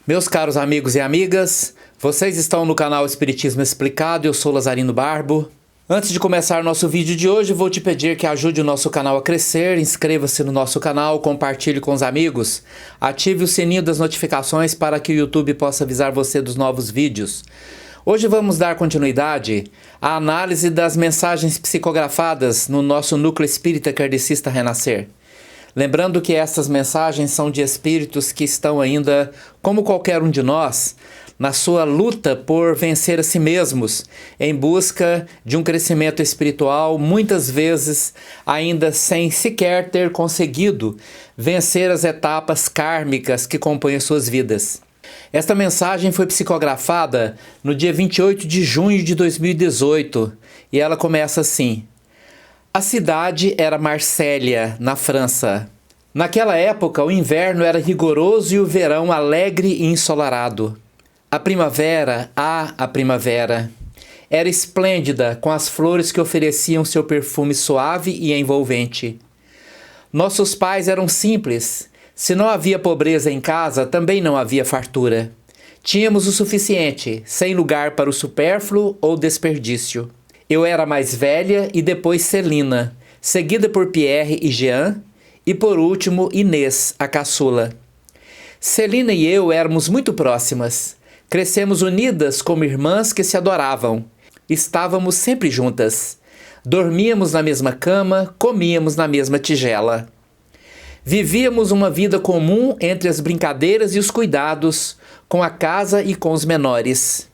Meus caros amigos e amigas, vocês estão no canal Espiritismo Explicado, eu sou Lazarino Barbo. Antes de começar nosso vídeo de hoje, vou te pedir que ajude o nosso canal a crescer, inscreva-se no nosso canal, compartilhe com os amigos, ative o sininho das notificações para que o YouTube possa avisar você dos novos vídeos. Hoje vamos dar continuidade à análise das mensagens psicografadas no nosso Núcleo Espírita Kardecista Renascer. Lembrando que essas mensagens são de espíritos que estão ainda, como qualquer um de nós, na sua luta por vencer a si mesmos, em busca de um crescimento espiritual, muitas vezes ainda sem sequer ter conseguido vencer as etapas kármicas que compõem as suas vidas. Esta mensagem foi psicografada no dia 28 de junho de 2018 e ela começa assim: a cidade era Marsella, na França. Naquela época, o inverno era rigoroso e o verão alegre e ensolarado. A primavera, a primavera, era esplêndida, com as flores que ofereciam seu perfume suave e envolvente. Nossos pais eram simples. Se não havia pobreza em casa, também não havia fartura. Tínhamos o suficiente, sem lugar para o supérfluo ou desperdício. Eu era mais velha e depois Celina, seguida por Pierre e Jean, e por último Inês, a caçula. Celina e eu éramos muito próximas. Crescemos unidas como irmãs que se adoravam. Estávamos sempre juntas. Dormíamos na mesma cama, comíamos na mesma tigela. Vivíamos uma vida comum entre as brincadeiras e os cuidados, com a casa e com os menores.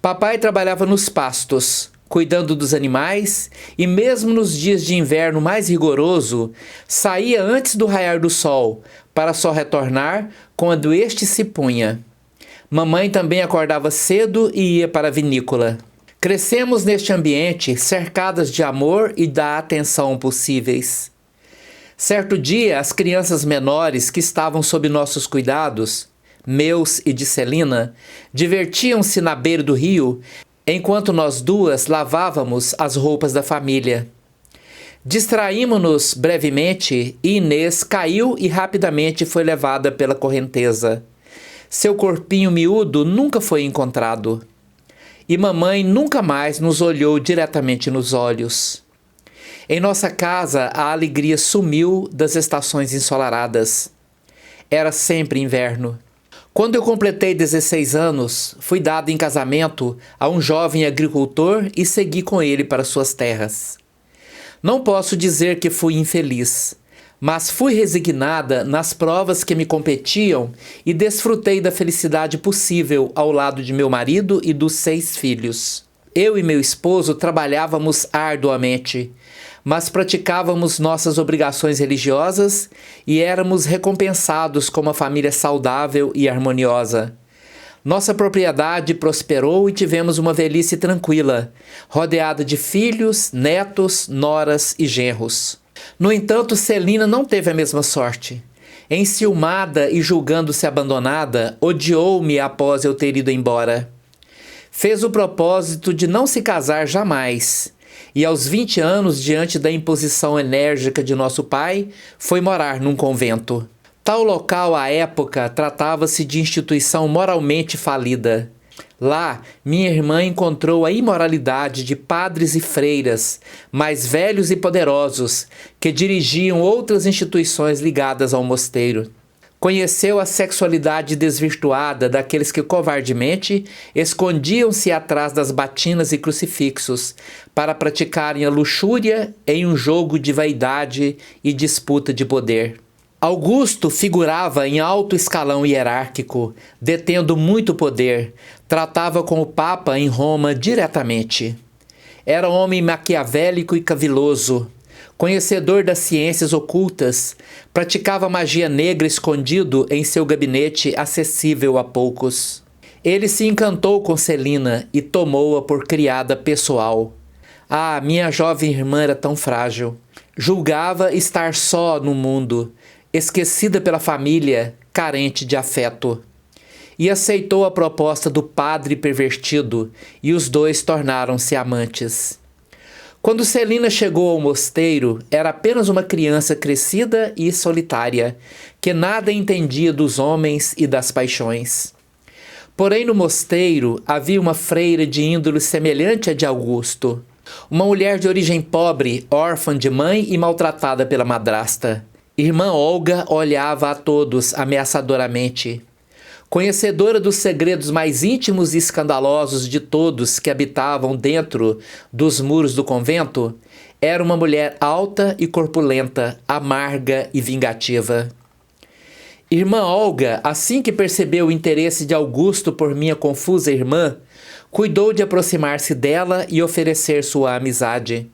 Papai trabalhava nos pastos, cuidando dos animais, e mesmo nos dias de inverno mais rigoroso, saía antes do raiar do sol, para só retornar quando este se punha. Mamãe também acordava cedo e ia para a vinícola. Crescemos neste ambiente, cercadas de amor e da atenção possíveis. Certo dia, as crianças menores que estavam sob nossos cuidados, meus e de Celina, divertiam-se na beira do rio, enquanto nós duas lavávamos as roupas da família. Distraímo-nos brevemente e Inês caiu e rapidamente foi levada pela correnteza. Seu corpinho miúdo nunca foi encontrado. E mamãe nunca mais nos olhou diretamente nos olhos. Em nossa casa, a alegria sumiu das estações ensolaradas. Era sempre inverno. Quando eu completei 16 anos, fui dado em casamento a um jovem agricultor e segui com ele para suas terras. Não posso dizer que fui infeliz, mas fui resignada nas provas que me competiam e desfrutei da felicidade possível ao lado de meu marido e dos 6 filhos. Eu e meu esposo trabalhávamos arduamente, mas praticávamos nossas obrigações religiosas e éramos recompensados com uma família saudável e harmoniosa. Nossa propriedade prosperou e tivemos uma velhice tranquila, rodeada de filhos, netos, noras e genros. No entanto, Celina não teve a mesma sorte. Enciumada e julgando-se abandonada, odiou-me após eu ter ido embora. Fez o propósito de não se casar jamais, e aos 20 anos, diante da imposição enérgica de nosso pai, foi morar num convento. Tal local, à época, tratava-se de instituição moralmente falida. Lá, minha irmã encontrou a imoralidade de padres e freiras, mais velhos e poderosos, que dirigiam outras instituições ligadas ao mosteiro. Conheceu a sexualidade desvirtuada daqueles que covardemente escondiam-se atrás das batinas e crucifixos para praticarem a luxúria em um jogo de vaidade e disputa de poder. Augusto figurava em alto escalão hierárquico, detendo muito poder, tratava com o Papa em Roma diretamente. Era homem maquiavélico e caviloso, conhecedor das ciências ocultas, praticava magia negra escondido em seu gabinete acessível a poucos. Ele se encantou com Celina e tomou-a por criada pessoal. Ah, minha jovem irmã era tão frágil. Julgava estar só no mundo, esquecida pela família, carente de afeto. E aceitou a proposta do padre pervertido, e os dois tornaram-se amantes. Quando Celina chegou ao mosteiro, era apenas uma criança crescida e solitária, que nada entendia dos homens e das paixões. Porém, no mosteiro havia uma freira de índole semelhante à de Augusto, uma mulher de origem pobre, órfã de mãe e maltratada pela madrasta. Irmã Olga olhava a todos ameaçadoramente. Conhecedora dos segredos mais íntimos e escandalosos de todos que habitavam dentro dos muros do convento, era uma mulher alta e corpulenta, amarga e vingativa. Irmã Olga, assim que percebeu o interesse de Augusto por minha confusa irmã, cuidou de aproximar-se dela e oferecer sua amizade.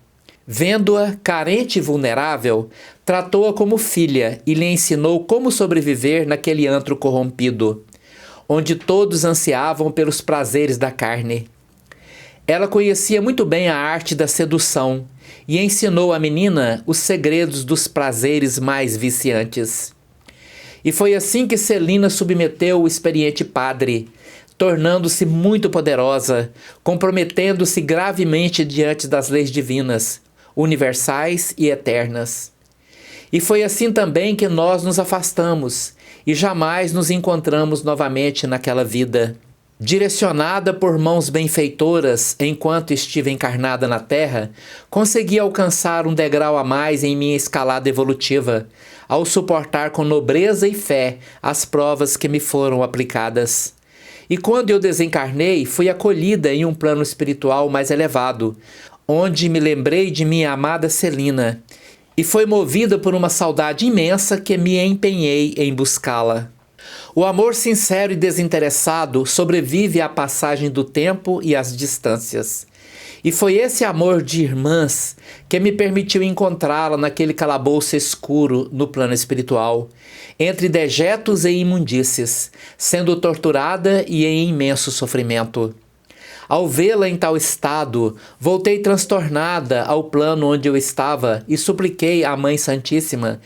Vendo-a carente e vulnerável, tratou-a como filha e lhe ensinou como sobreviver naquele antro corrompido, onde todos ansiavam pelos prazeres da carne. Ela conhecia muito bem a arte da sedução e ensinou à menina os segredos dos prazeres mais viciantes. E foi assim que Celina submeteu o experiente padre, tornando-se muito poderosa, comprometendo-se gravemente diante das leis divinas, universais e eternas. E foi assim também que nós nos afastamos e jamais nos encontramos novamente naquela vida. Direcionada por mãos benfeitoras enquanto estive encarnada na Terra, consegui alcançar um degrau a mais em minha escalada evolutiva, ao suportar com nobreza e fé as provas que me foram aplicadas. E quando eu desencarnei, fui acolhida em um plano espiritual mais elevado, onde me lembrei de minha amada Celina, e foi movida por uma saudade imensa que me empenhei em buscá-la. O amor sincero e desinteressado sobrevive à passagem do tempo e às distâncias. E foi esse amor de irmãs que me permitiu encontrá-la naquele calabouço escuro no plano espiritual, entre dejetos e imundícies, sendo torturada e em imenso sofrimento. Ao vê-la em tal estado, voltei transtornada ao plano onde eu estava e supliquei à Mãe Santíssima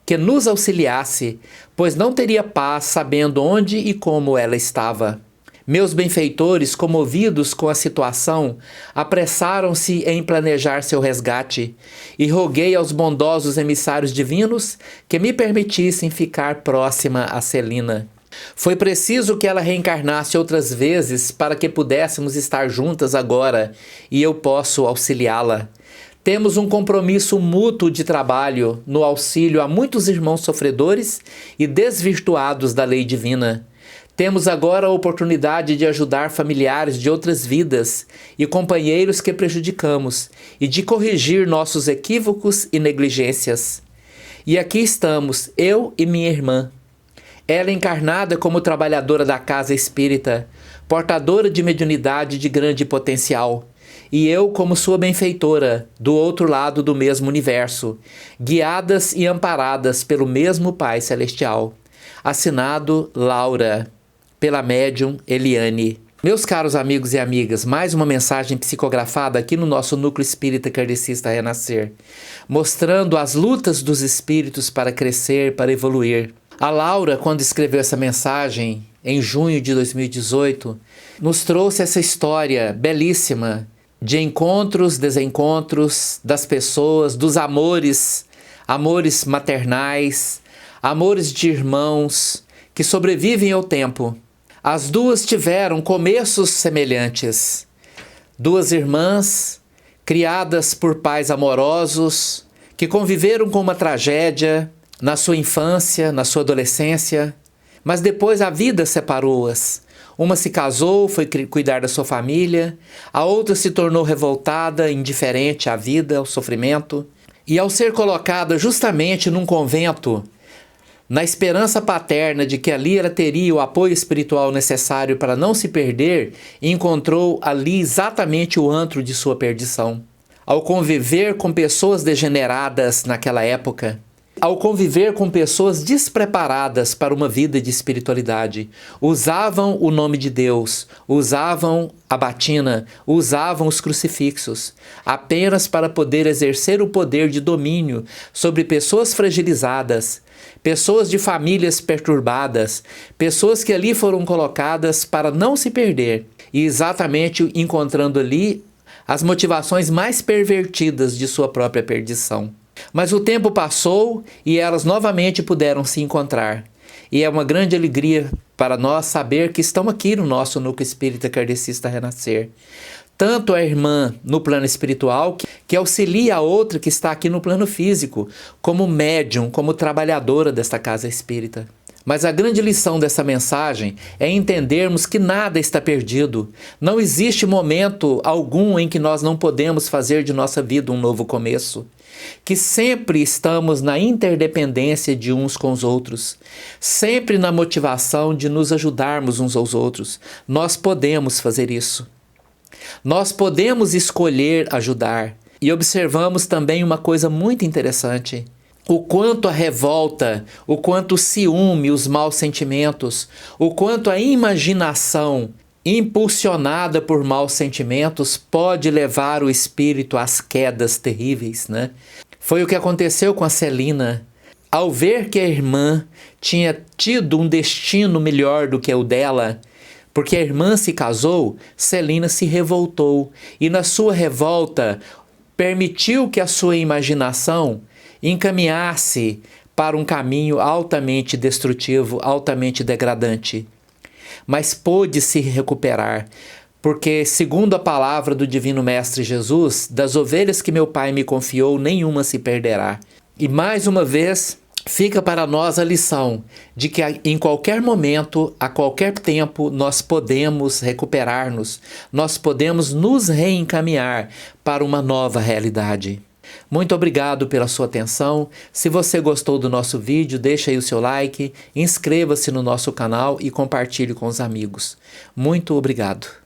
que nos auxiliasse, pois não teria paz sabendo onde e como ela estava. Meus benfeitores, comovidos com a situação, apressaram-se em planejar seu resgate, e roguei aos bondosos emissários divinos que me permitissem ficar próxima a Celina. Foi preciso que ela reencarnasse outras vezes para que pudéssemos estar juntas agora, e eu posso auxiliá-la. Temos um compromisso mútuo de trabalho no auxílio a muitos irmãos sofredores e desvirtuados da lei divina. Temos agora a oportunidade de ajudar familiares de outras vidas e companheiros que prejudicamos e de corrigir nossos equívocos e negligências. E aqui estamos, eu e minha irmã. Ela encarnada como trabalhadora da casa espírita, portadora de mediunidade de grande potencial, e eu como sua benfeitora, do outro lado do mesmo universo, guiadas e amparadas pelo mesmo Pai Celestial. Assinado Laura, pela médium Eliane. Meus caros amigos e amigas, mais uma mensagem psicografada aqui no nosso Núcleo Espírita Kardecista Renascer, mostrando as lutas dos espíritos para crescer, para evoluir. A Laura, quando escreveu essa mensagem, em junho de 2018, nos trouxe essa história belíssima de encontros, desencontros das pessoas, dos amores, amores maternais, amores de irmãos que sobrevivem ao tempo. As duas tiveram começos semelhantes. Duas irmãs, criadas por pais amorosos, que conviveram com uma tragédia na sua infância, na sua adolescência, mas depois a vida separou-as. Uma se casou, foi cuidar da sua família, a outra se tornou revoltada, indiferente à vida, ao sofrimento, e ao ser colocada justamente num convento, na esperança paterna de que ali ela teria o apoio espiritual necessário para não se perder, encontrou ali exatamente o antro de sua perdição. Ao conviver com pessoas degeneradas naquela época, ao conviver com pessoas despreparadas para uma vida de espiritualidade, usavam o nome de Deus, usavam a batina, usavam os crucifixos, apenas para poder exercer o poder de domínio sobre pessoas fragilizadas, pessoas de famílias perturbadas, pessoas que ali foram colocadas para não se perder, e exatamente encontrando ali as motivações mais pervertidas de sua própria perdição. Mas o tempo passou e elas novamente puderam se encontrar. E é uma grande alegria para nós saber que estão aqui no nosso Núcleo Espírita Kardecista Renascer. Tanto a irmã no plano espiritual, que auxilia a outra que está aqui no plano físico, como médium, como trabalhadora desta casa espírita. Mas a grande lição dessa mensagem é entendermos que nada está perdido. Não existe momento algum em que nós não podemos fazer de nossa vida um novo começo. Que sempre estamos na interdependência de uns com os outros, sempre na motivação de nos ajudarmos uns aos outros. Nós podemos fazer isso. Nós podemos escolher ajudar. E observamos também uma coisa muito interessante. O quanto a revolta, o quanto o ciúme, os maus sentimentos, o quanto a imaginação impulsionada por maus sentimentos pode levar o espírito às quedas terríveis, né? Foi o que aconteceu com a Celina. Ao ver que a irmã tinha tido um destino melhor do que o dela, porque a irmã se casou, Celina se revoltou e na sua revolta permitiu que a sua imaginação encaminhasse para um caminho altamente destrutivo, altamente degradante. Mas pôde se recuperar, porque, segundo a palavra do Divino Mestre Jesus, das ovelhas que meu Pai me confiou, nenhuma se perderá. E mais uma vez, fica para nós a lição de que em qualquer momento, a qualquer tempo, nós podemos recuperar-nos, nós podemos nos reencaminhar para uma nova realidade. Muito obrigado pela sua atenção. Se você gostou do nosso vídeo, deixa aí o seu like, inscreva-se no nosso canal e compartilhe com os amigos. Muito obrigado.